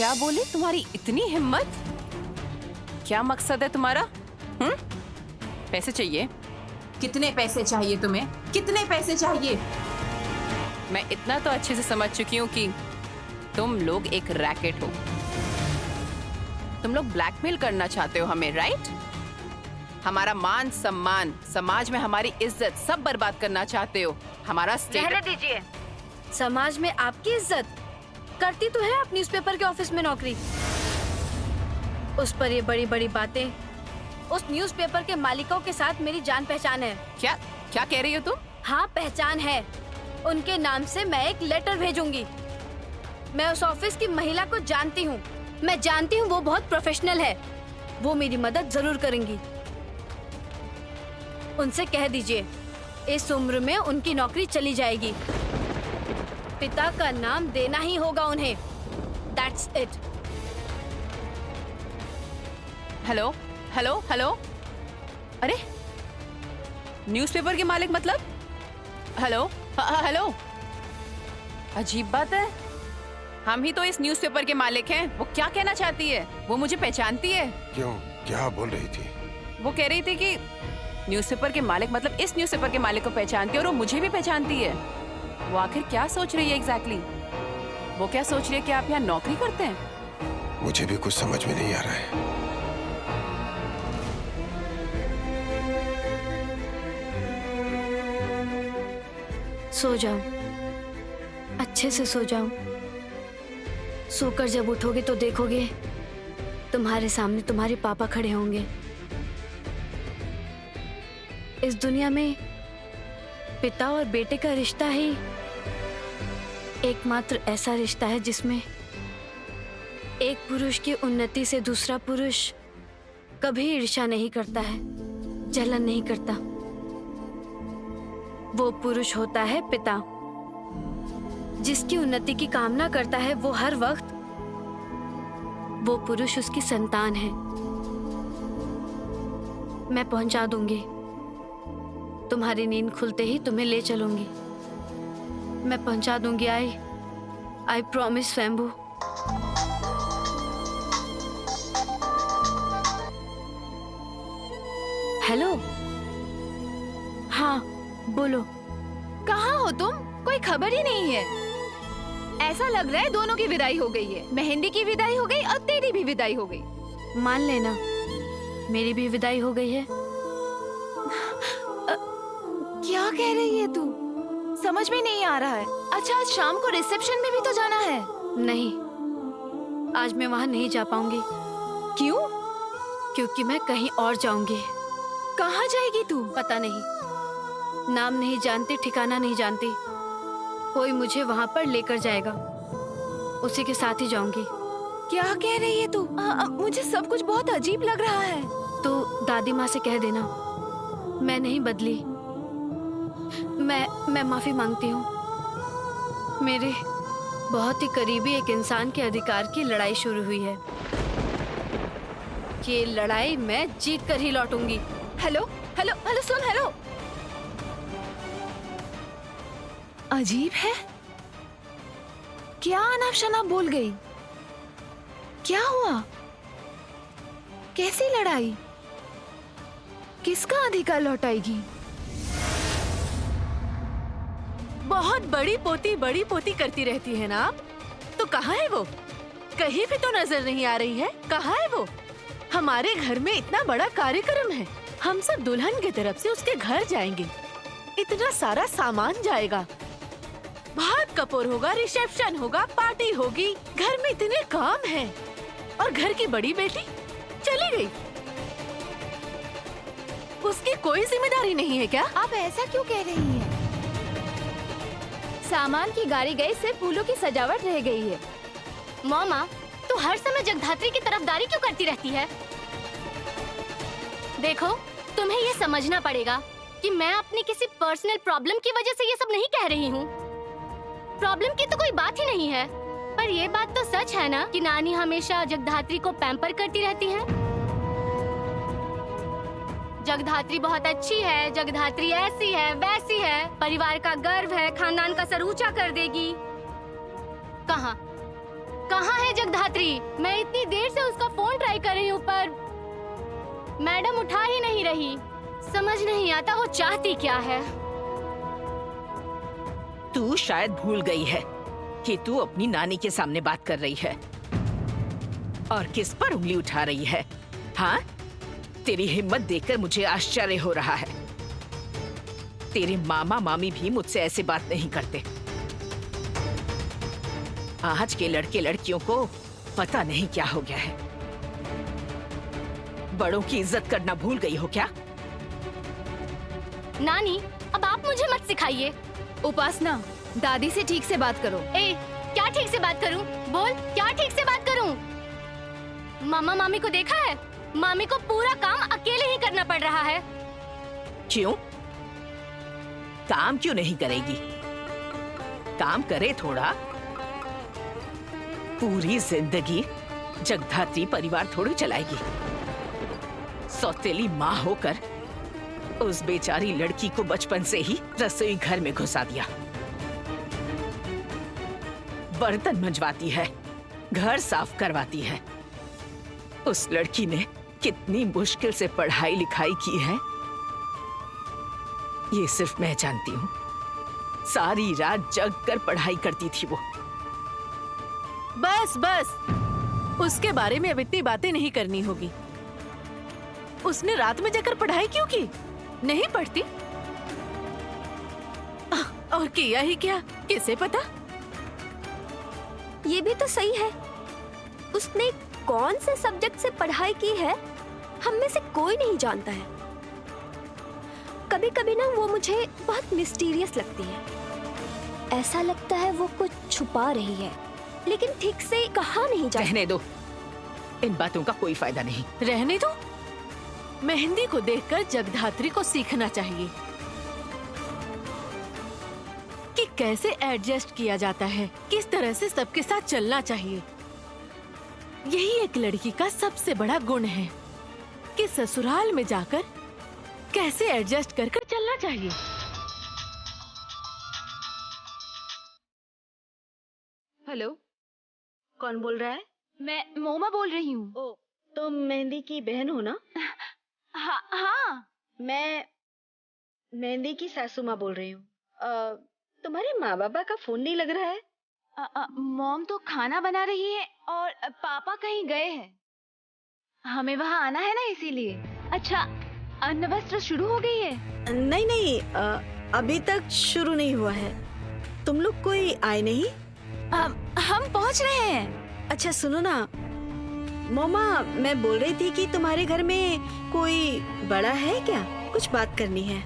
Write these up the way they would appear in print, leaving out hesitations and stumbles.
क्या बोले? तुम्हारी इतनी हिम्मत? क्या मकसद है तुम्हारा? पैसे चाहिए? कितने पैसे चाहिए तुम्हें? कितने पैसे चाहिए? मैं इतना तो अच्छे से समझ चुकी हूँ कि तुम लोग एक रैकेट हो। तुम लोग ब्लैकमेल करना चाहते हो हमें, राइट? हमारा मान सम्मान, समाज में हमारी इज्जत सब बर्बाद करना चाहते हो। हमारा रहने दीजिए। समाज में आपकी इज्जत करती तो है आप न्यूज़पेपर के ऑफिस में नौकरी। उस पर ये बड़ी बड़ी बातें। उस न्यूज़पेपर के मालिकों के साथ मेरी जान पहचान है। क्या क्या कह रही हो तुम? हाँ, पहचान है। उनके नाम से मैं एक लेटर भेजूंगी। मैं उस ऑफिस की महिला को जानती हूँ। मैं जानती हूँ वो बहुत प्रोफेशनल है। वो मेरी मदद जरूर करेंगी। उनसे कह दीजिए इस उम्र में उनकी नौकरी चली जाएगी। पिता का नाम देना ही होगा उन्हें। That's it. Hello hello hello, अरे न्यूज़पेपर के मालिक मतलब? हेलो हेलो, अजीब बात है। हम ही तो इस न्यूज़पेपर के मालिक हैं। वो क्या कहना चाहती है? वो मुझे पहचानती है। क्यों, क्या बोल रही थी? वो कह रही थी कि न्यूज़पेपर के मालिक मतलब इस न्यूज़पेपर के मालिक को पहचानती है और वो मुझे भी पहचानती है। वो आखिर क्या सोच रही है एग्जैक्टली? वो क्या सोच रही है कि आप यहाँ नौकरी करते हैं? मुझे भी कुछ समझ में नहीं आ रहा है। सो जाओ, अच्छे से सो जाओ। सोकर जब उठोगे तो देखोगे तुम्हारे सामने तुम्हारे पापा खड़े होंगे। इस दुनिया में पिता और बेटे का रिश्ता ही एकमात्र ऐसा रिश्ता है जिसमें एक पुरुष की उन्नति से दूसरा पुरुष कभी ईर्ष्या नहीं करता है, जलन नहीं करता। वो पुरुष होता है पिता। जिसकी उन्नति की कामना करता है वो हर वक्त वो पुरुष उसकी संतान है। मैं पहुंचा दूंगी। तुम्हारी नींद खुलते ही तुम्हें ले चलूंगी। मैं पहुंचा दूंगी। आई प्रॉमिस स्वयंभू। हेलो, हाँ बोलो। कहाँ हो तुम? कोई खबर ही नहीं है। ऐसा लग रहा है दोनों की विदाई हो गई है। मेहंदी की विदाई हो गई और तेरी भी विदाई हो गई। मान लेना मेरी भी विदाई हो गई है। क्या कह रही है तू? समझ में नहीं आ रहा है। अच्छा, आज शाम को रिसेप्शन में भी तो जाना है। नहीं, आज मैं वहाँ नहीं जा पाऊंगी। क्यों? क्योंकि मैं कहीं और जाऊंगी। कहाँ जाएगी तू? पता नहीं, नाम नहीं जानती, ठिकाना नहीं जानती। कोई मुझे वहाँ पर लेकर जाएगा, उसी के साथ ही जाऊंगी। क्या कह रही है तू? मुझे सब कुछ बहुत अजीब लग रहा है। तो दादी माँ से कह देना मैं नहीं बदली। मैं माफी मांगती हूँ। मेरे बहुत ही करीबी एक इंसान के अधिकार की लड़ाई शुरू हुई है। ये लड़ाई मैं जीत कर ही लौटूंगी। हेलो हेलो हेलो, सुन। हेलो, अजीब है। क्या अनाप शनाप बोल गई? क्या हुआ? कैसी लड़ाई? किसका अधिकार लौटाएगी? बहुत बड़ी पोती करती रहती है ना आप? तो कहाँ है वो? कहीं भी तो नजर नहीं आ रही है। कहाँ है वो? हमारे घर में इतना बड़ा कार्यक्रम है। हम सब दुल्हन की तरफ से उसके घर जाएंगे। इतना सारा सामान जाएगा, भात कपूर होगा, रिसेप्शन होगा, पार्टी होगी। घर में इतने काम हैं और घर की बड़ी बेटी चली गई। उसकी कोई जिम्मेदारी नहीं है क्या? आप ऐसा क्यों कह रही हैं? सामान की गाड़ी गई, सिर्फ फूलों की सजावट रह गई है। मामा, तू हर समय जगधात्री की तरफदारी क्यों करती रहती है? देखो, तुम्हें ये समझना पड़ेगा कि मैं अपनी किसी पर्सनल प्रॉब्लम की वजह से ये सब नहीं कह रही हूँ। प्रॉब्लम की तो कोई बात ही नहीं है। पर ये बात तो सच है ना कि नानी हमेशा जगधात्री को पैम्पर करती रहती है। जगधात्री बहुत अच्छी है, जगधात्री ऐसी है वैसी है, परिवार का गर्व है, खानदान का सर ऊंचा कर देगी। कहाँ कहाँ है जगधात्री? मैं इतनी देर से उसका फोन ट्राई कर रही हूँ पर मैडम उठा ही नहीं रही। समझ नहीं आता वो चाहती क्या है। तू शायद भूल गई है कि तू अपनी नानी के सामने बात कर रही है और किस पर उंगली उठा रही है। हाँ, तेरी हिम्मत देखकर मुझे आश्चर्य हो रहा है। तेरे मामा मामी भी मुझसे ऐसे बात नहीं करते। आज के लड़के लड़कियों को पता नहीं क्या हो गया है। बड़ों की इज्जत करना भूल गई हो क्या? नानी, अब आप मुझे मत सिखाइए। उपासना, दादी से ठीक से बात करो। ए, क्या ठीक से बात करूं? बोल, क्या ठीक से बात करूं? मामा मामी को देखा है? मामी को पूरा काम अकेले ही करना पड़ रहा है। क्यों? काम क्यों नहीं करेगी? काम करे थोड़ा। पूरी जिंदगी जगधात्री परिवार थोड़ी चलाएगी। सौतेली माँ होकर उस बेचारी लड़की को बचपन से ही रसोई घर में घुसा दिया। बर्तन मंजवाती है, घर साफ करवाती है। उस लड़की ने कितनी मुश्किल से पढ़ाई लिखाई की है ये सिर्फ मैं जानती हूँ। सारी रात जग कर पढ़ाई करती थी वो। बस बस, उसके बारे में अब इतनी बातें नहीं करनी होगी। उसने रात में जाकर पढ़ाई क्यों की? नहीं पढ़ती? और किया ही क्या, किसे पता? ये भी तो सही है। उसने कौन से सब्जेक्ट से पढ़ाई की है हम में से कोई नहीं जानता है। कभी कभी ना वो मुझे बहुत मिस्टीरियस लगती है। ऐसा लगता है वो कुछ छुपा रही है लेकिन ठीक से कहा नहीं जा। रहने दो, इन बातों का कोई फायदा नहीं। रहने दो। मेहंदी को देखकर जगधात्री को सीखना चाहिए कि कैसे एडजस्ट किया जाता है, किस तरह से सबके साथ चलना चाहिए। यही एक लड़की का सबसे बड़ा गुण है कि ससुराल में जाकर कैसे एडजस्ट कर कर चलना चाहिए। हेलो, कौन बोल रहा है? मैं मोमा बोल रही हूँ। ओ, तुम मेहंदी की बहन हो ना? हाँ। मैं मेहंदी की सासू माँ बोल रही हूँ। तुम्हारे माँ बाबा का फोन नहीं लग रहा है? मॉम तो खाना बना रही है और पापा कहीं गए हैं। हमें वहाँ आना है ना, इसीलिए। अच्छा, अन्न वस्त्र शुरू हो गई है? नहीं नहीं, अभी तक शुरू नहीं हुआ है। तुम लोग कोई आए नहीं? हम पहुँच रहे हैं। अच्छा सुनो ना मोमा, मैं बोल रही थी कि तुम्हारे घर में कोई बड़ा है क्या? कुछ बात करनी है।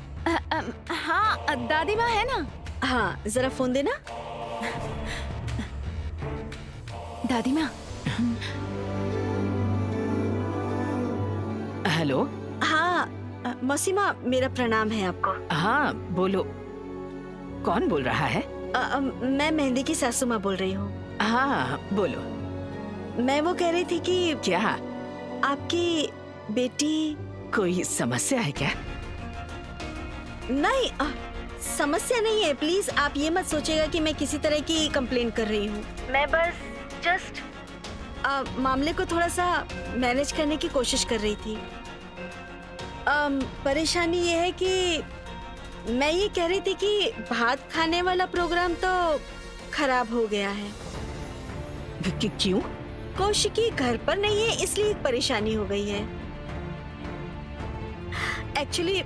हाँ, दादी माँ है ना। हाँ, जरा फोन देना। दादी माँ। हेलो। हाँ मौसी माँ, मेरा प्रणाम है आपको। हाँ बोलो, कौन बोल रहा है? मैं मेहंदी की सासू माँ बोल रही हूँ। हाँ बोलो। मैं वो कह रही थी कि क्या आपकी बेटी। कोई समस्या है क्या? नहीं, समस्या नहीं है। प्लीज आप ये मत सोचेगा कि मैं किसी तरह की कंप्लेन कर रही हूँ। मैं बस जस्ट मामले को थोड़ा सा मैनेज करने की कोशिश कर रही थी। परेशानी ये है कि मैं ये कह रही थी कि भात खाने वाला प्रोग्राम तो खराब हो गया है। क्यों? कौशिकी घर पर नहीं है, इसलिए एक परेशानी हो गई है। एक्चुअली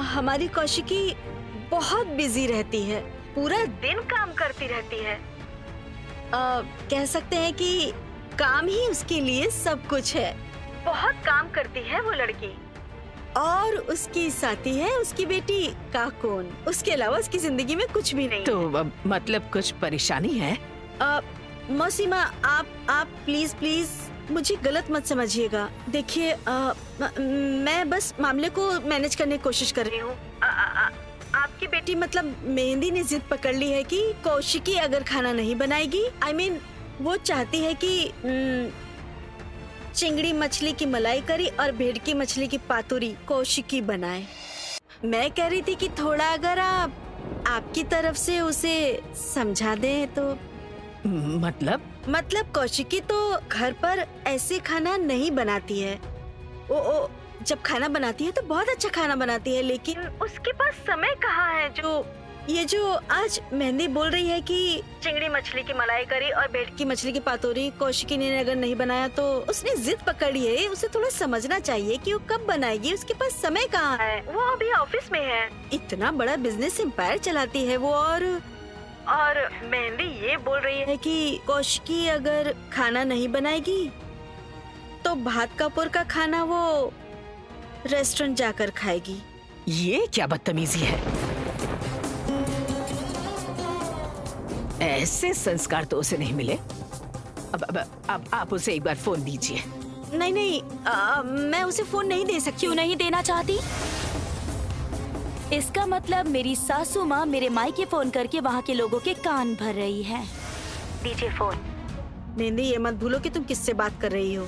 हमारी कौशिकी बहुत बिजी रहती है, पूरा दिन काम करती रहती है। कह सकते हैं कि काम ही उसके लिए सब कुछ है। बहुत काम करती है वो लड़की। और उसकी साथी है उसकी बेटी काकोन। उसके अलावा उसकी जिंदगी में कुछ भी नहीं। तो मतलब कुछ परेशानी है? मौसी माँ, आप प्लीज मुझे गलत मत समझिएगा। देखिए, मैं बस मामले को मैनेज करने की कोशिश कर रही हूँ। आपकी बेटी मतलब मेहंदी ने जिद पकड़ ली है कि कौशिकी अगर खाना नहीं बनाएगी, I mean, वो चाहती है कि चिंगड़ी मछली की मलाई करी और भेड़की मछली की पातुरी कौशिकी बनाए। मैं कह रही थी कि थोड़ा अगर आप आपकी तरफ से उसे समझा दें तो। मतलब कौशिकी तो घर पर ऐसे खाना नहीं बनाती है। ओ जब खाना बनाती है तो बहुत अच्छा खाना बनाती है, लेकिन उसके पास समय कहाँ है। जो आज मेहंदी बोल रही है कि चिंगड़ी मछली की मलाई करी और भेटकी मछली की पातोरी कौशिकी ने अगर नहीं बनाया तो उसने जिद पकड़ी है। उसे थोड़ा समझना चाहिए कि वो कब बनाएगी, उसके पास समय कहाँ है। वो अभी ऑफिस में है, इतना बड़ा बिजनेस एम्पायर चलाती है वो। और मेहंदी ये बोल रही है कि कौशिकी अगर खाना नहीं बनाएगी तो भात कपूर का खाना वो रेस्टोरेंट जाकर खाएगी। ये क्या बदतमीजी है? ऐसे संस्कार तो उसे नहीं मिले। अब आप उसे एक बार फोन दीजिए। नहीं, मैं उसे फोन नहीं दे सकती। क्यों नहीं देना चाहती? इसका मतलब मेरी सासू माँ मेरे मायके फोन करके वहाँ के लोगों के कान भर रही है। दीजिए फोन। मेहंदी ये मत भूलो कि तुम किससे बात कर रही हो।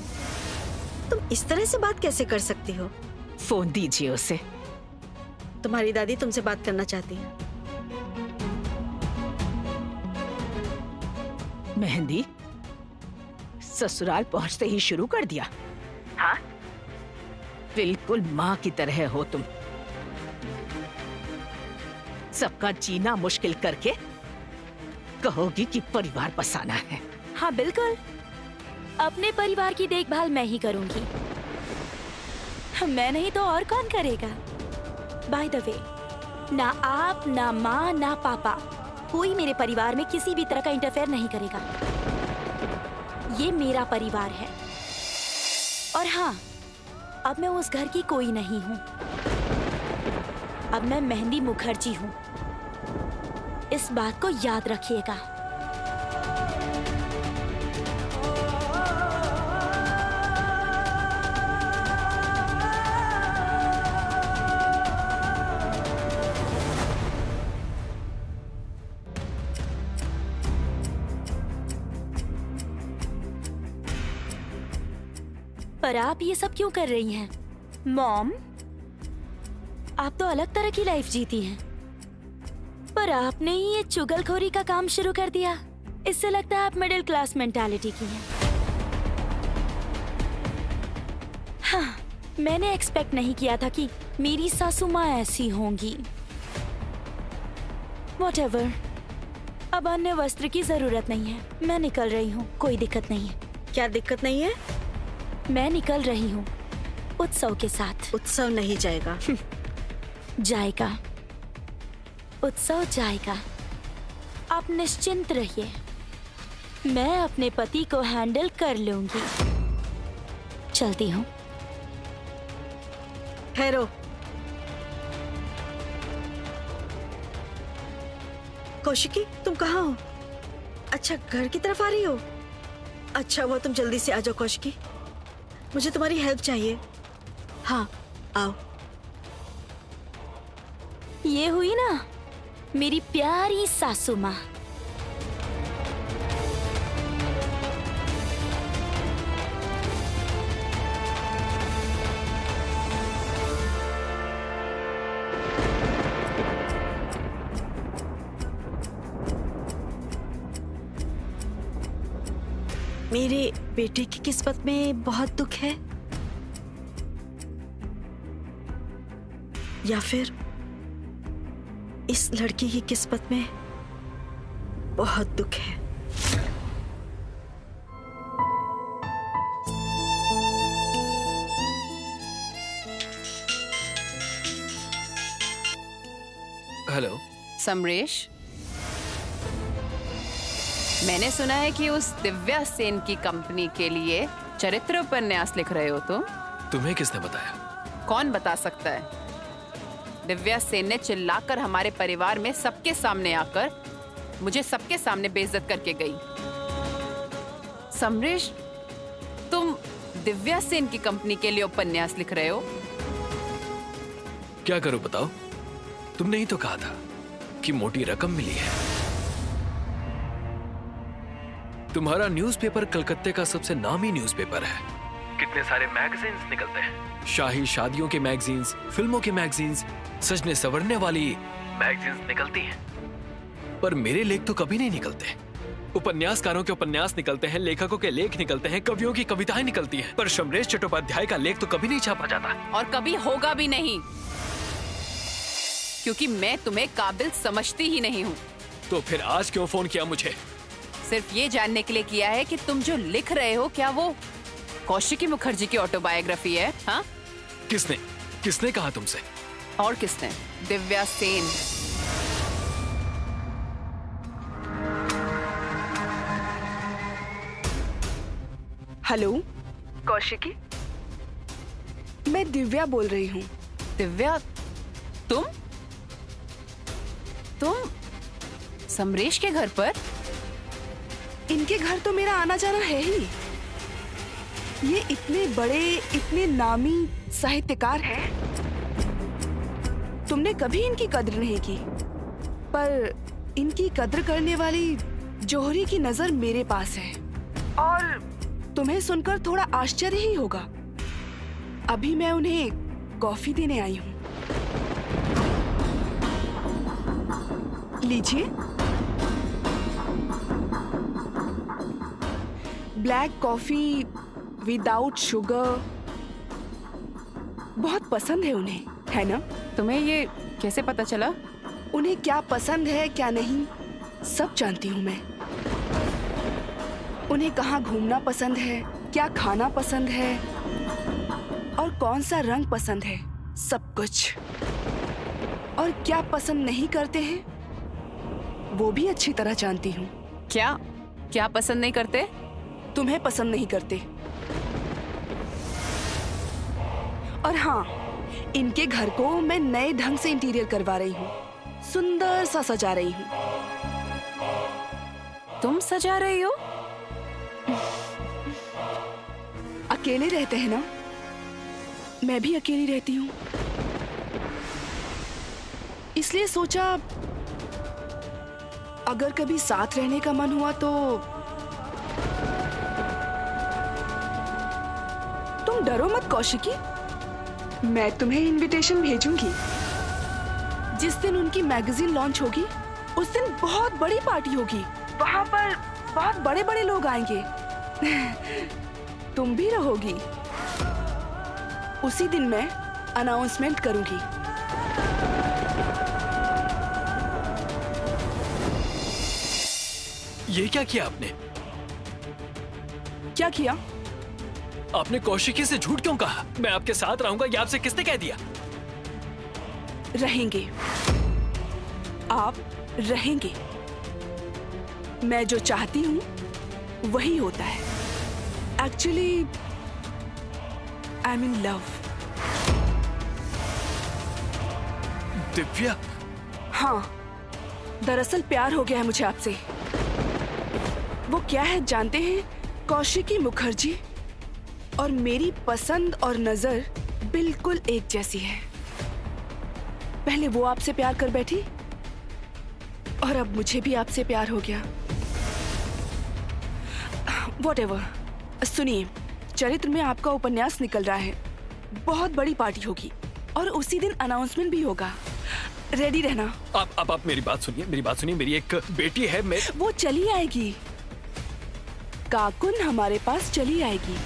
तुम इस तरह से बात कैसे कर सकती हो? फोन दीजिए उसे। तुम्हारी दादी तुमसे बात करना चाहती है। मेहंदी, ससुराल पहुंचते ही शुरू कर दिया? हाँ, बिल्कुल माँ की तरह हो तुम। सबका जीना मुश्किल करके कहोगी कि परिवार बसाना है। हाँ बिल्कुल, अपने परिवार की देखभाल मैं ही करूंगी। मैं नहीं तो और कौन करेगा? बाय द वे, ना आप, ना माँ, ना पापा, कोई मेरे परिवार में किसी भी तरह का इंटरफेयर नहीं करेगा। ये मेरा परिवार है। और हाँ, अब मैं उस घर की कोई नहीं हूँ। अब मैं मेहंदी मुखर्जी हूँ। इस बात को याद रखिएगा। पर आप ये सब क्यों कर रही हैं? मॉम, आप तो अलग तरह की लाइफ जीती हैं, पर आपने ही ये चुगलखोरी का काम शुरू कर दिया। इससे लगता है आप मिडिल क्लास मेंटालिटी की हैं। हाँ, मैंने एक्सपेक्ट नहीं किया था कि मेरी सासू माँ ऐसी होंगी। व्हाटएवर, अब अन्य वस्त्र की जरूरत नहीं है। मैं निकल रही हूँ, कोई दिक्कत नहीं है। क्या दिक्कत नहीं है? मैं निकल रही हूँ उत्सव के साथ। उत्सव नहीं जाएगा। जाएगा, उत्सव जाएगा। आप निश्चिंत रहिए, मैं अपने पति को हैंडल कर लूंगी। चलती हूँ। ठहरो। कौशिकी, तुम कहाँ हो? अच्छा, घर की तरफ आ रही हो? अच्छा हुआ तुम जल्दी से आ जाओ कौशिकी, मुझे तुम्हारी हेल्प चाहिए। हाँ, आओ। ये हुई ना मेरी प्यारी सासू माँ। मेरे बेटे की किस्मत में बहुत दुख है, या फिर इस लड़की की किस्मत में बहुत दुख है। हेलो समरेश, मैंने सुना है कि उस दिव्या सेन की कंपनी के लिए चरित्र उपन्यास लिख रहे हो तुम। तुम्हें किसने बताया? कौन बता सकता है? दिव्या सेन ने चिल्लाकर हमारे परिवार में सबके सामने आकर मुझे सबके सामने बेइज्जत करके गई। समरेश, तुम दिव्या सेन की कंपनी के लिए उपन्यास लिख रहे हो? क्या करूं बताओ? तुमने ही तो कहा था कि मोटी रकम मिली है। तुम्हारा न्यूज़पेपर कलकत्ते का सबसे नामी न्यूज़पेपर है। कितने सारे मैगजीन्स निकलते हैं, शाही शादियों के मैगजीन्स, फिल्मों के मैगजीन्स, सजने संवरने वाली मैगजीन्स निकलती हैं, पर मेरे लेख तो कभी नहीं निकलते। उपन्यासकारों के उपन्यास निकलते हैं, लेखकों के लेख निकलते हैं, कवियों की कविताएं निकलती हैं, पर समरेश चट्टोपाध्याय का लेख तो कभी नहीं छापा जाता। और कभी होगा भी नहीं, क्योंकि मैं तुम्हें काबिल समझती ही नहीं हूँ। तो फिर आज क्यों फोन किया मुझे? सिर्फ ये जानने के लिए किया है कि तुम जो लिख रहे हो क्या वो कौशिकी मुखर्जी की ऑटोबायोग्राफी है? हाँ? किसने कहा तुमसे? और किसने? दिव्या सेन। हेलो कौशिकी, मैं दिव्या बोल रही हूँ। दिव्या, तुम समरेश के घर पर? इनके घर तो मेरा आना जाना है ही। ये इतने बड़े, इतने नामी साहित्यकार हैं। तुमने कभी इनकी कद्र नहीं की, पर इनकी कद्र करने वाली जौहरी की नजर मेरे पास है। और तुम्हें सुनकर थोड़ा आश्चर्य ही होगा, अभी मैं उन्हें कॉफी देने आई हूँ। लीजिए। ब्लैक कॉफी विदाउट शुगर बहुत पसंद है उन्हें, है ना? तुम्हें ये कैसे पता चला? उन्हें क्या पसंद है क्या नहीं सब जानती हूँ मैं। उन्हें कहाँ घूमना पसंद है, क्या खाना पसंद है और कौन सा रंग पसंद है, सब कुछ। और क्या पसंद नहीं करते हैं वो भी अच्छी तरह जानती हूँ। क्या पसंद नहीं करते? तुम्हें पसंद नहीं करते। और हाँ, इनके घर को मैं नए ढंग से इंटीरियर करवा रही हूँ, सुंदर सा सजा रही हूँ। तुम सजा रही हो? अकेले रहते हैं ना, मैं भी अकेली रहती हूँ, इसलिए सोचा अगर कभी साथ रहने का मन हुआ तो। तुम डरो मत कौशिकी, मैं तुम्हें इनविटेशन भेजूंगी। जिस दिन उनकी मैगजीन लॉन्च होगी उस दिन बहुत बड़ी पार्टी होगी, वहां पर बहुत बड़े बड़े लोग आएंगे। तुम भी रहोगी। उसी दिन मैं अनाउंसमेंट करूंगी। ये क्या किया आपने? क्या किया? आपने कौशिकी से झूठ क्यों कहा? मैं आपके साथ रहूंगा, ये आपसे किसने कह दिया? रहेंगे, आप रहेंगे। मैं जो चाहती हूँ वही होता है। Actually I am in love. Divya? हाँ, दरअसल प्यार हो गया है मुझे आपसे। वो क्या है जानते हैं? कौशिकी मुखर्जी और मेरी पसंद और नजर बिल्कुल एक जैसी है। पहले वो आपसे प्यार कर बैठी और अब मुझे भी आपसे प्यार हो गया। Whatever, सुनिए, चरित्र में आपका उपन्यास निकल रहा है, बहुत बड़ी पार्टी होगी और उसी दिन अनाउंसमेंट भी होगा। रेडी रहना। आप मेरी बात सुनिए, मेरी एक बेटी है। वो चली आएगी, काकुन हमारे पास चली आएगी।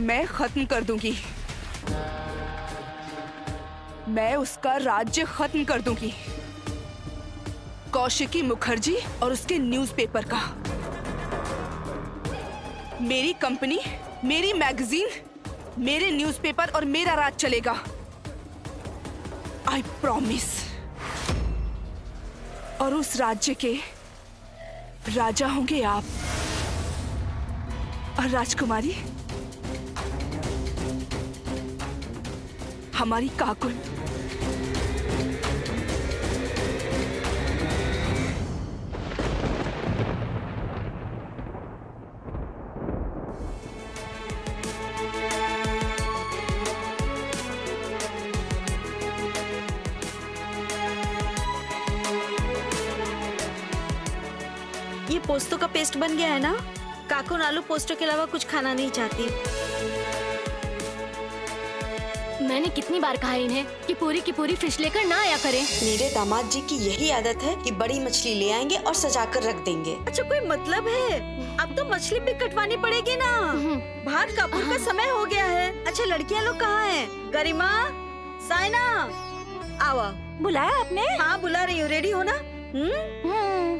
मैं खत्म कर दूंगी, मैं उसका राज्य खत्म कर दूंगी। कौशिकी मुखर्जी और उसके न्यूज़पेपर का। मेरी कंपनी, मेरी मैगजीन, मेरे न्यूज़पेपर और मेरा राज चलेगा। I promise. और उस राज्य के राजा होंगे आप और राजकुमारी हमारी काकुन। ये पोस्तों का पेस्ट बन गया है ना? काकुन आलू पोस्तों के अलावा कुछ खाना नहीं चाहती। मैंने कितनी बार कहा इन्हें कि पूरी की पूरी फिश लेकर ना आया करें। मेरे दामाद जी की यही आदत है कि बड़ी मछली ले आएंगे और सजा कर रख देंगे। अच्छा कोई मतलब है? अब तो मछली भी कटवानी पड़ेगी ना। भात कपूर का समय हो गया है। अच्छा लड़कियां लोग कहाँ हैं? गरिमा, साइना, आओ। बुलाया आपने? हाँ बुला रही हूँ, रेडी हो ना?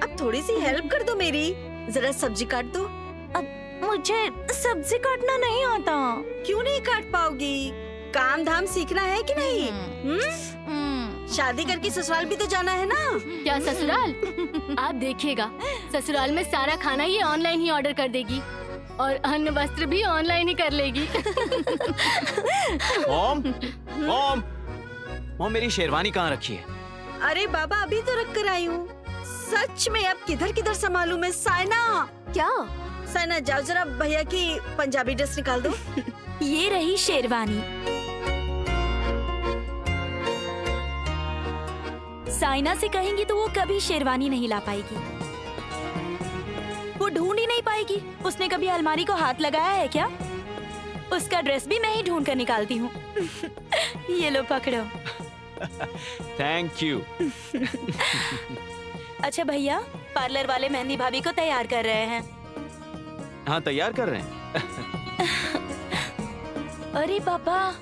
अब थोड़ी सी हेल्प कर दो मेरी, जरा सब्जी काट दो। अब मुझे सब्जी काटना नहीं आता। क्यों नहीं काट पाओगी? काम धाम सीखना है कि नहीं? शादी करके ससुराल भी तो जाना है ना। क्या ससुराल? आप देखिएगा, ससुराल में सारा खाना ये ऑनलाइन ही ऑर्डर कर देगी और अन्न वस्त्र भी ऑनलाइन ही कर लेगी। मॉम, मॉम, मॉम मेरी शेरवानी कहाँ रखी है? अरे बाबा अभी तो रख कर आई हूँ। सच में अब किधर किधर संभालूं मैं? साइना, क्या? साइना जाओ जरा भैया की पंजाबी ड्रेस निकाल दो। ये रही शेरवानी। साइना से कहेंगी तो वो कभी शेरवानी नहीं ला पाएगी। वो ढूंढ ही नहीं पाएगी। उसने कभी अलमारी को हाथ लगाया है क्या? उसका ड्रेस भी मैं ही ढूंढ कर निकालती हूँ। ये लो पकड़ो। Thank you. अच्छा भैया, पार्लर वाले मेहंदी भाभी को तैयार कर रहे हैं। हाँ तैयार कर रहे हैं। अरे पापा,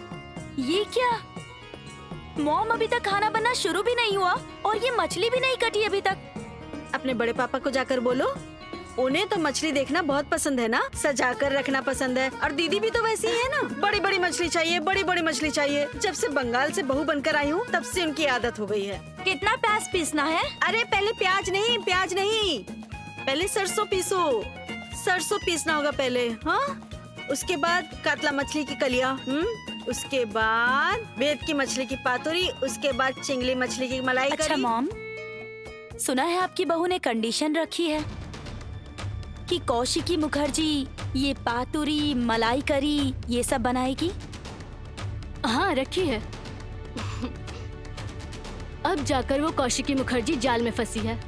ये क्या? मॉम अभी तक खाना बनना शुरू भी नहीं हुआ और ये मछली भी नहीं कटी अभी तक। अपने बड़े पापा को जाकर बोलो, उन्हें तो मछली देखना बहुत पसंद है ना, सजा कर रखना पसंद है। और दीदी भी तो वैसी ही है ना, बड़ी बड़ी मछली चाहिए, बड़ी बड़ी मछली चाहिए। जब से बंगाल से बहू बनकर आई हूँ तब से उनकी आदत हो गई है। कितना प्याज पीसना है? अरे पहले प्याज नहीं, पहले सरसों पीसो। सरसों पीसना होगा पहले, हाँ। उसके बाद कातला मछली की कलिया, उसके बाद बेत की मछली की पातुरी, उसके बाद चिंगली मछली की मलाई करी। अच्छा मॉम, सुना है आपकी बहू ने कंडीशन रखी है कि कौशिकी मुखर्जी ये पातुरी, मलाई करी ये सब बनाएगी। हाँ रखी है। अब जाकर वो कौशिकी मुखर्जी जाल में फंसी है।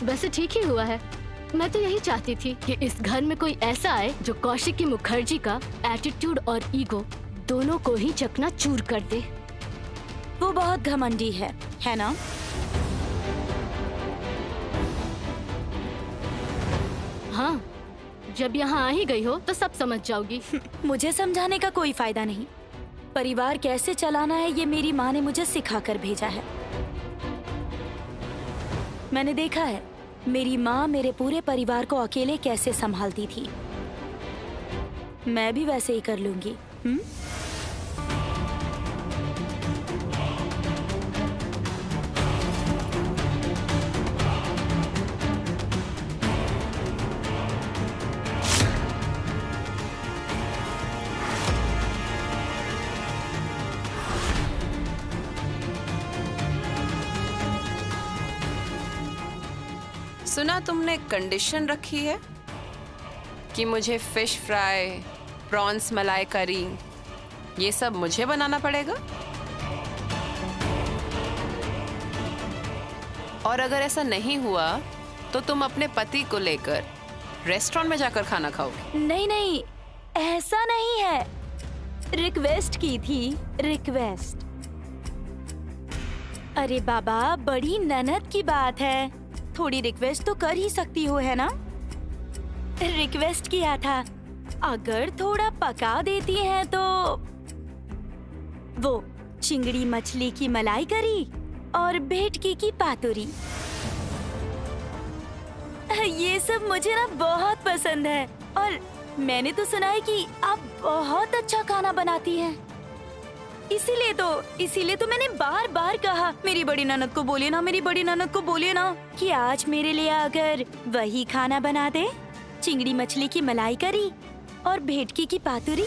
वैसे ठीक ही हुआ है। मैं तो यही चाहती थी कि इस घर में कोई ऐसा आए जो कौशिकी मुखर्जी का एटीट्यूड और ईगो दोनों को ही चकनाचूर कर दे। वो बहुत घमंडी है ना? हाँ, जब यहाँ आ ही गई हो तो सब समझ जाओगी। मुझे समझाने का कोई फायदा नहीं। परिवार कैसे चलाना है ये मेरी माँ ने मुझे सिखा कर भेजा है। मैंने देखा है मेरी माँ मेरे पूरे परिवार को अकेले कैसे संभालती थी। मैं भी वैसे ही कर लूंगी। सुना तुमने कंडीशन रखी है कि मुझे फिश फ्राई, प्रॉन्स मलाई करी ये सब मुझे बनाना पड़ेगा? और अगर ऐसा नहीं हुआ तो तुम अपने पति को लेकर रेस्टोरेंट में जाकर खाना खाओगे? नहीं, ऐसा नहीं है। रिक्वेस्ट की थी, रिक्वेस्ट। अरे बाबा, बड़ी ननद की बात है, थोड़ी रिक्वेस्ट तो कर ही सकती हो, है ना? रिक्वेस्ट किया था, अगर थोड़ा पका देती हैं तो वो चिंगड़ी मछली की मलाई करी और भेटकी की पातुरी। ये सब मुझे ना बहुत पसंद है और मैंने तो सुना है कि आप बहुत अच्छा खाना बनाती हैं। इसीलिए तो मैंने बार बार कहा मेरी बड़ी ननद को बोलिए ना, मेरी बड़ी ननद को बोलिए ना कि आज मेरे लिए अगर वही खाना बना दे, चिंगड़ी मछली की मलाई करी और भेटकी की पातुरी।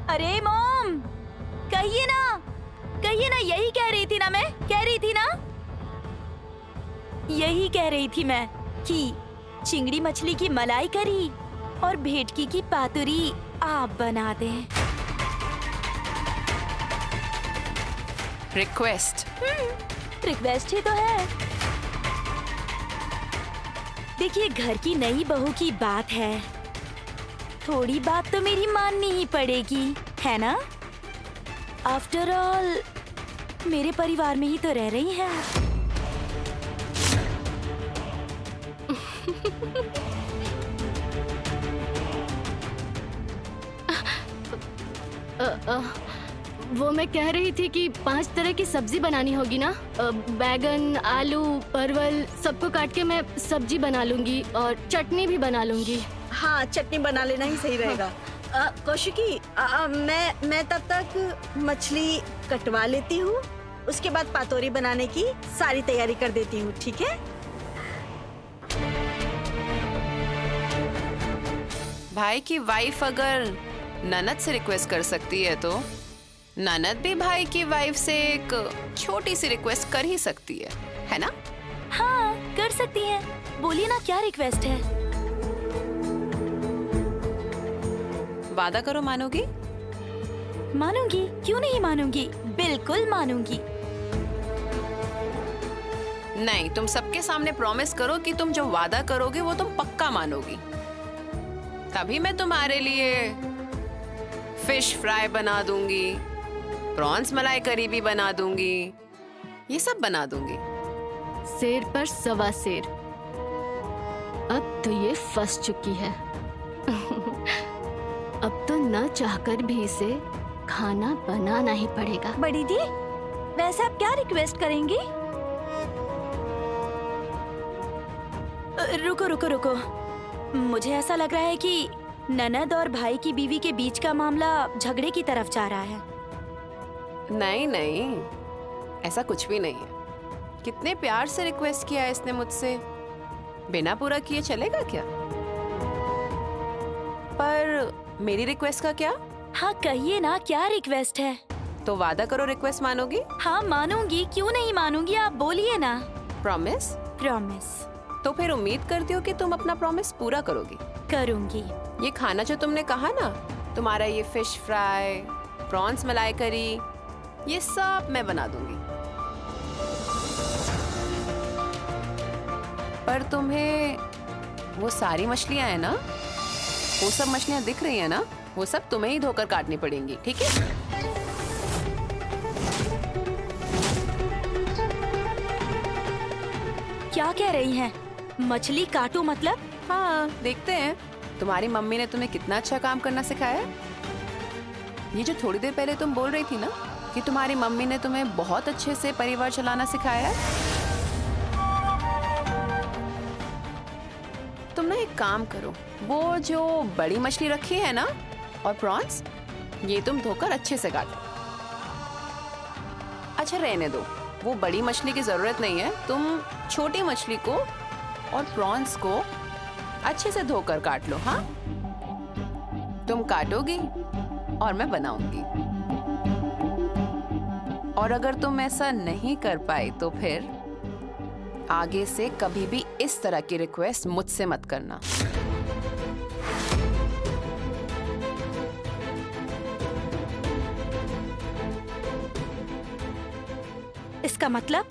अरे मॉम, कहिए ना, यही कह रही थी ना मैं, यही कह रही थी मैं कि चिंगड़ी मछली की मलाई करी और भेटकी की पातुरी आप बना दें। रिक्वेस्ट ही तो है। देखिए, घर की नई बहू की बात है, थोड़ी बात तो मेरी माननी ही पड़ेगी, है ना? आफ्टर ऑल मेरे परिवार में ही तो रह रही हैं आप। वो मैं कह रही थी कि 5 तरह की सब्जी बनानी होगी ना। बैगन, आलू, परवल सबको काट के मैं सब्जी बना लूंगी और चटनी भी बना लूंगी। हाँ, चटनी बना लेना ही सही रहेगा। कौशिकी, मैं तब तक मछली कटवा लेती हूँ, उसके बाद पातोरी बनाने की सारी तैयारी कर देती हूँ, ठीक है? भाई की वाइफ अगर ननद से रिक्वेस्ट कर सकती है तो ननद भी भाई की वाइफ से एक छोटी सी रिक्वेस्ट कर ही सकती है ना? हाँ, कर सकती हैं। बोलिए ना, क्या रिक्वेस्ट है? वादा करो, मानोगी? मानूंगी, क्यों नहीं मानूंगी, बिल्कुल मानूंगी। नहीं, तुम सबके सामने प्रॉमिस करो कि तुम जो वादा करोगे वो तुम पक्का मानोगी। तभी मैं तुम्हारे लिए फिश फ्राई बना दूंगी, प्रॉन्स मलाई करी भी बना दूंगी, ये सब बना दूंगी। शेर पर सवा शेर। अब तो ये फंस चुकी है। अब तो न चाहकर भी इसे खाना बनाना ही पड़ेगा। बड़ी दी, वैसे आप क्या रिक्वेस्ट करेंगी? रुको रुको रुको, मुझे ऐसा लग रहा है कि ननद और भाई की बीवी के बीच का मामला झगड़े की तरफ जा रहा है। नहीं नहीं, ऐसा कुछ भी नहीं है। कितने प्यार से रिक्वेस्ट किया है इसने मुझसे, बिना पूरा किए चलेगा क्या? पर मेरी रिक्वेस्ट का क्या? हाँ कहिए ना, क्या रिक्वेस्ट है? तो वादा करो, रिक्वेस्ट मानोगी? हाँ मानूंगी, क्यों नहीं मानूंगी, आप बोलिए ना। प्रॉमिस? प्रॉमिस। तो फिर उम्मीद करती हूँ कि तुम अपना प्रॉमिस पूरा करोगी। करूंगी। ये खाना जो तुमने कहा ना, तुम्हारा ये फिश फ्राई, प्रॉन्स मलाई करी, ये सब मैं बना दूंगी। पर तुम्हें वो सारी मछलियां हैं ना, वो सब मछलियां दिख रही हैं ना, वो सब तुम्हें ही धोकर काटनी पड़ेंगी, ठीक है? क्या कह रही हैं? मछली काटो मतलब? हाँ, देखते हैं तुम्हारी मम्मी ने तुम्हें कितना अच्छा काम करना सिखाया है। ये जो थोड़ी देर पहले तुम बोल रही थी ना कि तुम्हारी मम्मी ने तुम्हें बहुत अच्छे से परिवार चलाना सिखाया है, तुम ना एक काम करो, वो जो बड़ी मछली रखी है ना और प्रॉन्स, ये तुम धोकर अच्छे से काटो। अच्छा रहने दो, वो बड़ी मछली की जरूरत नहीं है, तुम छोटी मछली को और प्रॉन्स को अच्छे से धोकर काट लो। हाँ, तुम काटोगी और मैं बनाऊंगी। और अगर तुम ऐसा नहीं कर पाई तो फिर आगे से कभी भी इस तरह की रिक्वेस्ट मुझसे मत करना। इसका मतलब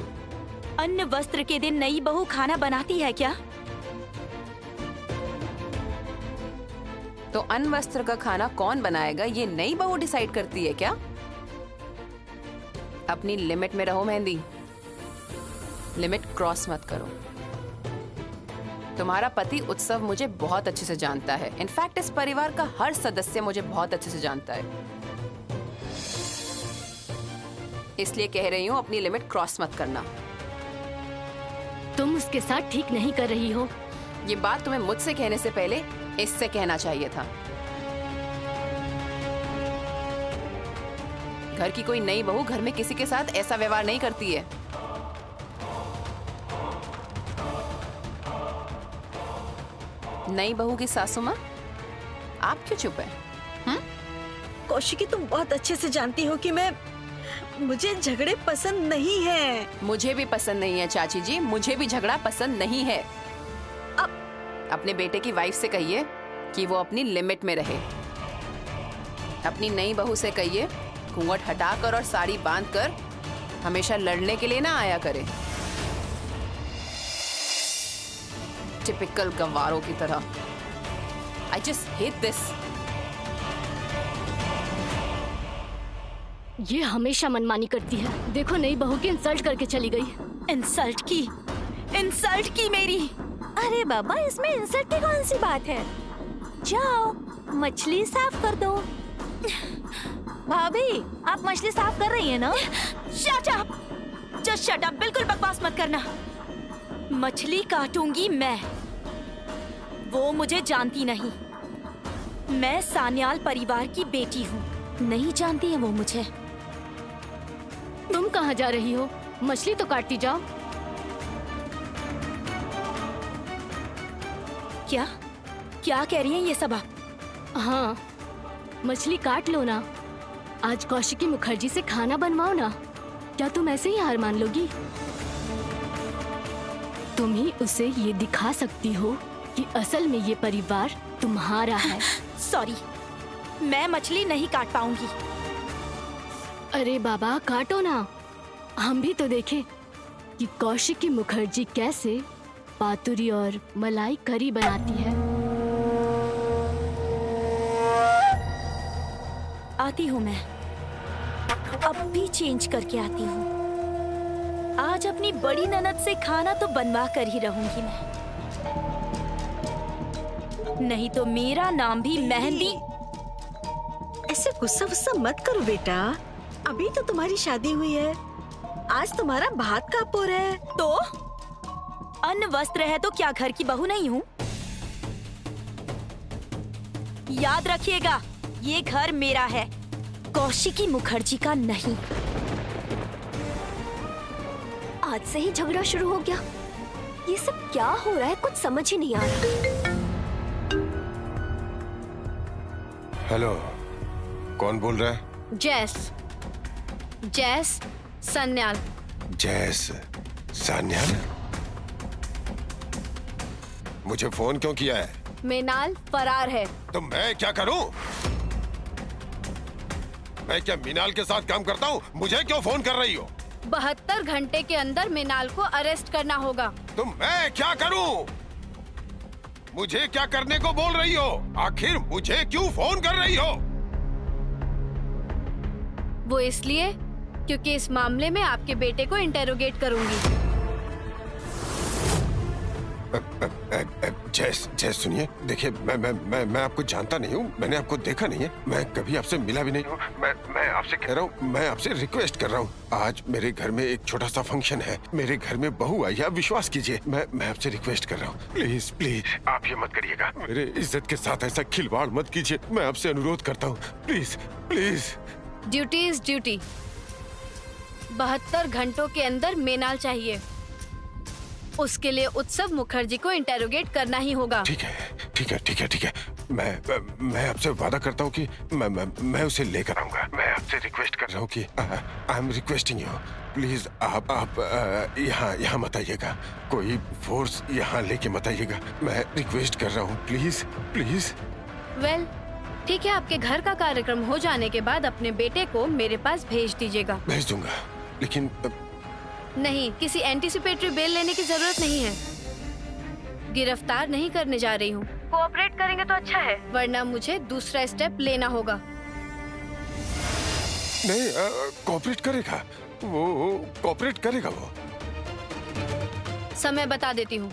अन्न वस्त्र के दिन नई बहू खाना बनाती है क्या? तो अन्न वस्त्र का खाना कौन बनाएगा ये नई बहू डिसाइड करती है क्या? अपनी लिमिट में रहो मेहंदी, लिमिट क्रॉस मत करो। तुम्हारा पति उत्सव मुझे बहुत अच्छे से जानता है, इनफैक्ट इस परिवार का हर सदस्य मुझे बहुत अच्छे से जानता है, इसलिए कह रही हूँ अपनी लिमिट क्रॉस मत करना। तुम उसके साथ ठीक नहीं कर रही हो। ये बात तुम्हें मुझसे कहने से पहले इससे कहना चाहिए था। घर की कोई नई बहू घर में किसी के साथ ऐसा व्यवहार नहीं करती है। नई बहू की सासू माँ, आप क्यों चुप है? कौशिकी, तुम बहुत अच्छे से जानती हो कि मुझे झगड़े पसंद नहीं है। मुझे भी पसंद नहीं है चाची जी, मुझे भी झगड़ा पसंद नहीं है। अपने बेटे की वाइफ से कहिए कि वो अपनी लिमिट में रहे। अपनी नई बहू से कहिए घूंघट हटाकर और साड़ी बांधकर हमेशा लड़ने के लिए ना आया करे, टिपिकल गंवारों की तरह। I just hate this. ये हमेशा मनमानी करती है। देखो नई बहू की इंसल्ट करके चली गई। इंसल्ट की मेरी। अरे बाबा, इसमें इंसल्ट की कौन सी बात है? जाओ मछली साफ कर दो। भाभी, आप मछली साफ कर रही हैं ना? Shut up, just shut up, बिल्कुल बकवास मत करना। मछली काटूंगी मैं, वो मुझे जानती नहीं। मैं सान्याल परिवार की बेटी हूँ, नहीं जानती है वो मुझे। तुम कहाँ जा रही हो? मछली तो काटती जाओ। क्या कह रही हैं ये सब आप? हाँ, मछली काट लो ना। आज कौशिकी मुखर्जी से खाना बनवाओ ना। क्या तुम ऐसे ही हार मान लोगी? तुम ही उसे ये दिखा सकती हो कि असल में ये परिवार तुम्हारा है। सॉरी, मैं मछली नहीं काट पाऊंगी। अरे बाबा, काटो ना। हम भी तो देखें कि कौशिकी मुखर्जी कैसे पातुरी और मलाई करी बनाती है। आती हूँ मैं, अब भी चेंज करके आती हूँ। आज अपनी बड़ी ननद से खाना तो बनवा कर ही रहूंगी मैं, नहीं तो मेरा नाम भी मेहंदी। ऐसे गुस्सा वुस्सा मत करो बेटा, अभी तो तुम्हारी शादी हुई है। आज तुम्हारा भात का पोर है। तो अन्न वस्त्र है तो क्या घर की बहू नहीं हूँ? याद रखिएगा, ये घर मेरा है, कौशिकी मुखर्जी का नहीं। आज से ही झगड़ा शुरू हो गया। ये सब क्या हो रहा है, कुछ समझ ही नहीं आ रहा। हेलो, कौन बोल रहा है? जैस सन्याल। जैस सान्याल? मुझे फोन क्यों किया है? मीनाल फरार है। तो मैं क्या करूं? मैं क्या मीनाल के साथ काम करता हूं? मुझे क्यों फोन कर रही हो? 72 घंटे के अंदर मीनाल को अरेस्ट करना होगा। तो मैं क्या करूं? मुझे क्या करने को बोल रही हो? आखिर मुझे क्यों फोन कर रही हो? वो इसलिए क्योंकि इस मामले में आपके बेटे को इंटेरोगेट करूंगी। जय सुनिए, देखिए मैं आपको जानता नहीं हूँ, मैंने आपको देखा नहीं है, मैं कभी आपसे मिला भी नहीं हूँ। मैं आपसे कह रहा हूँ, मैं आपसे रिक्वेस्ट कर रहा हूँ, आज मेरे घर में एक छोटा सा फंक्शन है, मेरे घर में बहू आई है, आप विश्वास कीजिए, मैं आपसे रिक्वेस्ट कर रहा हूँ, प्लीज प्लीज आप ये मत करिएगा, मेरे इज्जत के साथ ऐसा खिलवाड़ मत कीजिए, मैं आपसे अनुरोध करता हूँ, please please. Duty is duty. 72 घंटों के अंदर मीनाल चाहिए, उसके लिए उत्सव मुखर्जी को इंटेरोगेट करना ही होगा। ठीक है, मैं आपसे वादा करता हूँ कि मैं उसे लेकर आऊंगा। मैं आपसे रिक्वेस्ट कर रहा हूँ कि I am requesting you, please आप यहाँ मत आइएगा, कोई फोर्स यहाँ लेके मत आइएगा, मैं रिक्वेस्ट कर रहा हूँ, प्लीज प्लीज। वेल, ठीक है, आपके घर का कार्यक्रम हो जाने के बाद अपने बेटे को मेरे पास भेज दीजिएगा। भेज दूंगा, लेकिन नहीं, किसी एंटीसिपेटरी बेल लेने की जरूरत नहीं है। गिरफ्तार नहीं करने जा रही हूँ। कोऑपरेट करेंगे तो अच्छा है, वरना मुझे दूसरा स्टेप लेना होगा। नहीं, कोऑपरेट करेगा वो, कोऑपरेट करेगा वो। समय बता देती हूँ,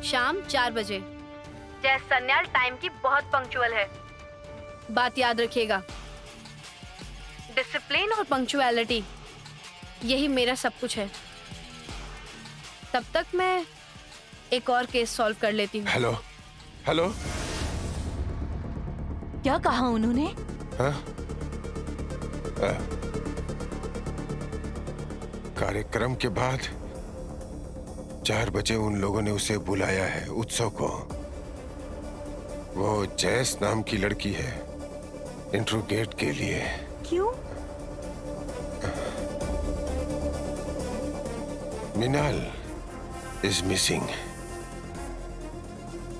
शाम 4 बजे। जैस सन्याल टाइम की बहुत पंक्चुअल है, बात याद रखिएगा। डिसिप्लिन और पंक्चुअलिटी, यही मेरा सब कुछ है। तब तक मैं एक और केस सॉल्व कर लेती हूँ। हेलो हेलो, क्या कहा उन्होंने? कार्यक्रम के बाद 4 बजे उन लोगों ने उसे बुलाया है उत्सव को। वो जैस नाम की लड़की है, इंट्रोगेट के लिए। क्यों? Meenal is missing.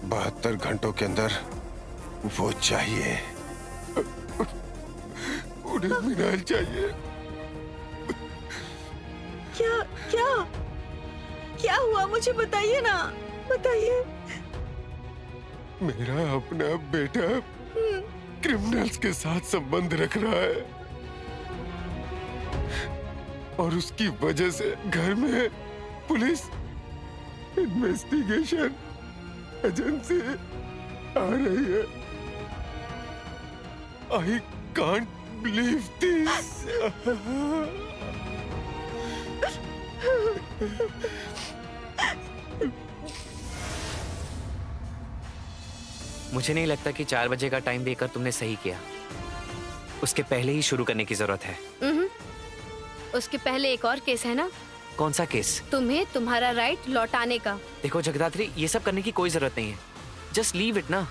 72 घंटों के अंदर वो चाहिए, उन्हें मीनाल चाहिए। क्या हुआ, मुझे बताइए ना, बताइए। मेरा अपना बेटा क्रिमिनल्स के साथ संबंध रख रहा है। और उसकी वजह से घर में पुलिस इन्वेस्टिगेशन एजेंसी आ रही है। I can't believe this. मुझे नहीं लगता कि 4 बजे का टाइम देकर तुमने सही किया। उसके पहले ही शुरू करने की जरूरत है। उसके पहले एक और केस है ना। कौन सा केस? तुम्हें तुम्हारा राइट लौटाने का। देखो जगदात्री, ये सब करने की कोई जरूरत नहीं है। जस्ट लीव इट ना।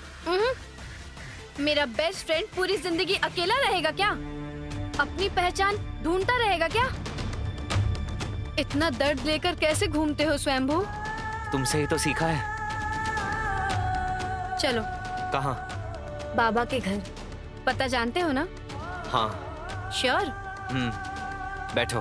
मेरा बेस्ट फ्रेंड पूरी जिंदगी अकेला रहेगा क्या? अपनी पहचान ढूंढता रहेगा क्या? इतना दर्द लेकर कैसे घूमते हो स्वयंभू? तुमसे ही तो सीखा है। चलो। कहाँ? बाबा के घर। पता जानते हो ना? हाँ। श्योर? बैठो।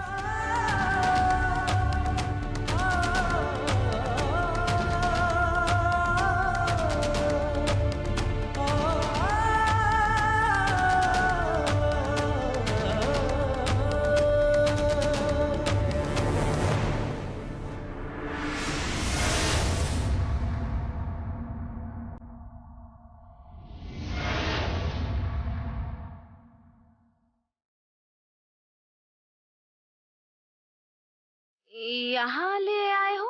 यहाँ ले आए हो?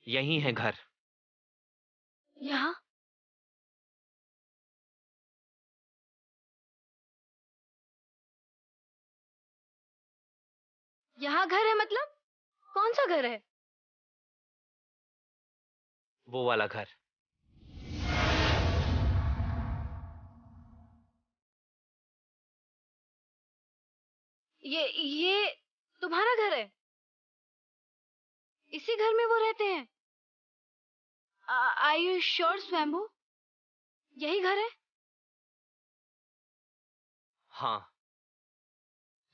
यही है घर। यहाँ? यहाँ घर है मतलब? कौन सा घर है? वो वाला घर। ये तुम्हारा घर है? इसी घर में वो रहते हैं? Are you sure स्वयंभू? यही घर है? हाँ,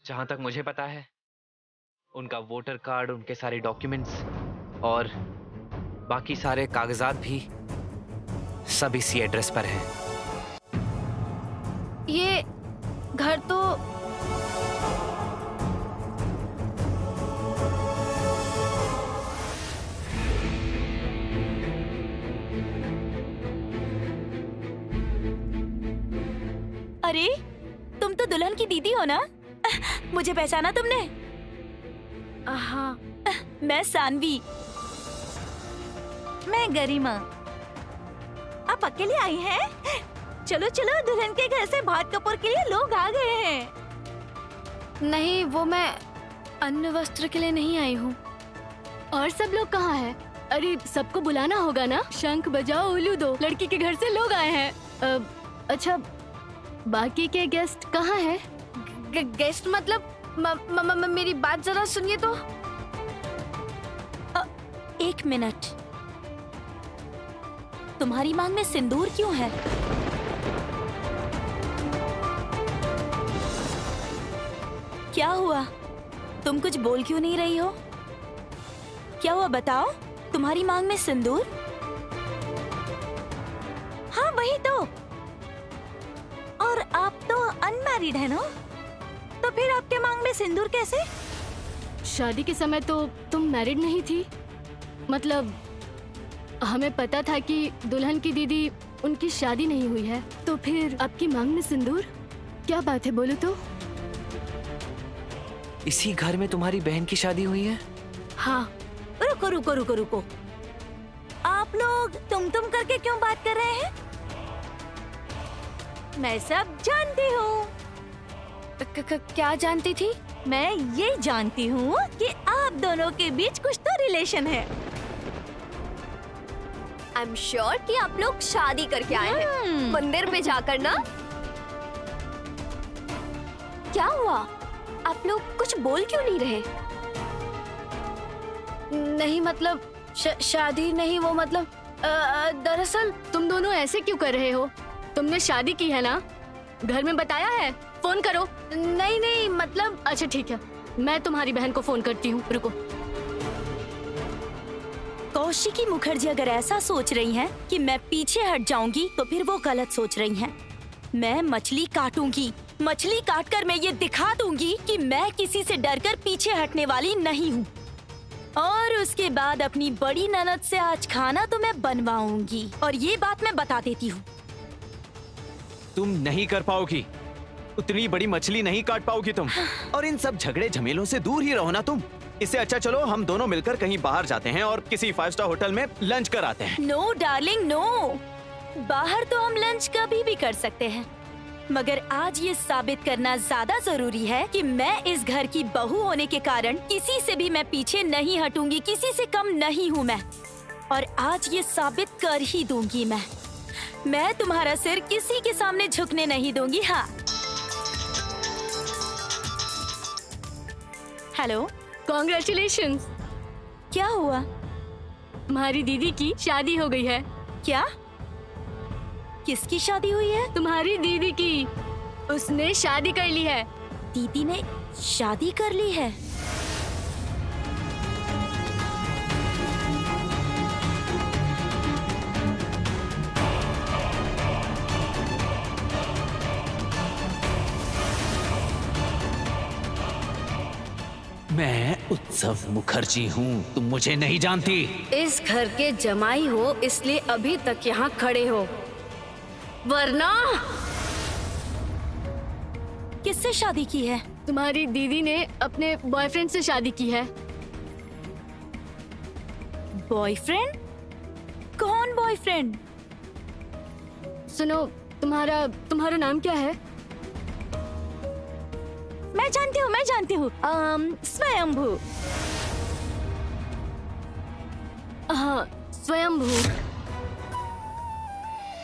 जहां तक मुझे पता है उनका वोटर कार्ड, उनके सारे डॉक्यूमेंट्स और बाकी सारे कागजात भी सब इसी एड्रेस पर हैं। ये घर तो अरे तुम तो दुल्हन की दीदी हो ना? मुझे पहचाना तुमने? हाँ। मैं सानवी। मैं गरिमा। आप अकेले आई हैं? चलो चलो, दुल्हन के घर से भात कपूर के लिए लोग आ गए हैं। नहीं, वो मैं अन्न वस्त्र के लिए नहीं आई हूँ। और सब लोग कहाँ हैं? अरे सबको बुलाना होगा ना। शंख बजाओ, उल्लू दो। लड़की के घर से लोग आए हैं। अच्छा, बाकी के गेस्ट कहाँ हैं? गेस्ट मतलब मेरी बात जरा सुनिए तो। एक मिनट, तुम्हारी मांग में सिंदूर क्यों है? क्या हुआ? तुम कुछ बोल क्यों नहीं रही हो? क्या हुआ बताओ? तुम्हारी मांग में सिंदूर? हाँ वही तो। और आप तो अनमैरिड है ना? तो फिर आपके मांग में सिंदूर कैसे? शादी के समय तो तुम मैरिड नहीं थी। मतलब हमें पता था कि दुल्हन की दीदी उनकी शादी नहीं हुई है, तो फिर आपकी मांग में सिंदूर? क्या बात है, बोलो तो। इसी घर में तुम्हारी बहन की शादी हुई है? हाँ। रुको रुको रुको रुको, आप लोग तुम करके क्यों बात कर रहे हैं? मैं सब जानती हूँ। क्या जानती थी? मैं ये जानती हूँ कि आप दोनों के बीच कुछ तो रिलेशन है। आई एम श्योर कि आप लोग शादी करके आए हैं मंदिर में जाकर ना। क्या हुआ? आप लोग कुछ बोल क्यों नहीं रहे? नहीं मतलब शादी नहीं, वो मतलब दरअसल तुम दोनों ऐसे क्यों कर रहे हो? तुमने शादी की है ना? घर में बताया है? फोन करो। नहीं मतलब अच्छा ठीक है, मैं तुम्हारी बहन को फोन करती हूँ। रुको। कौशिकी मुखर्जी अगर ऐसा सोच रही हैं कि मैं पीछे हट जाऊंगी तो फिर वो गलत सोच रही हैं। मैं मछली काटूंगी, मछली काटकर मैं ये दिखा दूंगी कि मैं किसी से डरकर पीछे हटने वाली नहीं हूँ। और उसके बाद अपनी बड़ी ननद से आज खाना तो मैं बनवाऊंगी। और ये बात मैं बता देती हूँ। तुम नहीं कर पाओगी, उतनी बड़ी मछली नहीं काट पाओगी तुम। और इन सब झगड़े झमेलों से दूर ही रहो ना तुम। इससे अच्छा चलो हम दोनों मिलकर कहीं बाहर जाते हैं और किसी 5 स्टार होटल में लंच कर आते हैं। नो डार्लिंग नो, बाहर तो हम लंच कभी भी कर सकते हैं, मगर आज ये साबित करना ज्यादा जरूरी है कि मैं इस घर की बहू होने के कारण किसी से भी मैं पीछे नहीं हटूंगी, किसी से कम नहीं हूँ मैं। और आज ये साबित कर ही दूंगी मैं तुम्हारा सिर किसी के सामने झुकने नहीं दूंगी। हाँ, हेलो, कॉन्ग्रेचुलेशंस। क्या हुआ? तुम्हारी दीदी की शादी हो गई है। क्या? किसकी शादी हुई है? तुम्हारी दीदी की। उसने शादी कर ली है। दीदी ने शादी कर ली है? मैं उत्सव मुखर्जी हूँ, तुम मुझे नहीं जानती। इस घर के जमाई हो इसलिए अभी तक यहाँ खड़े हो, वरना। किससे शादी की है? तुम्हारी दीदी ने अपने बॉयफ्रेंड से शादी की है। बॉयफ्रेंड? कौन बॉयफ्रेंड? सुनो, तुम्हारा नाम क्या है? मैं जानती हूँ, स्वयंभू। हाँ, स्वयंभू।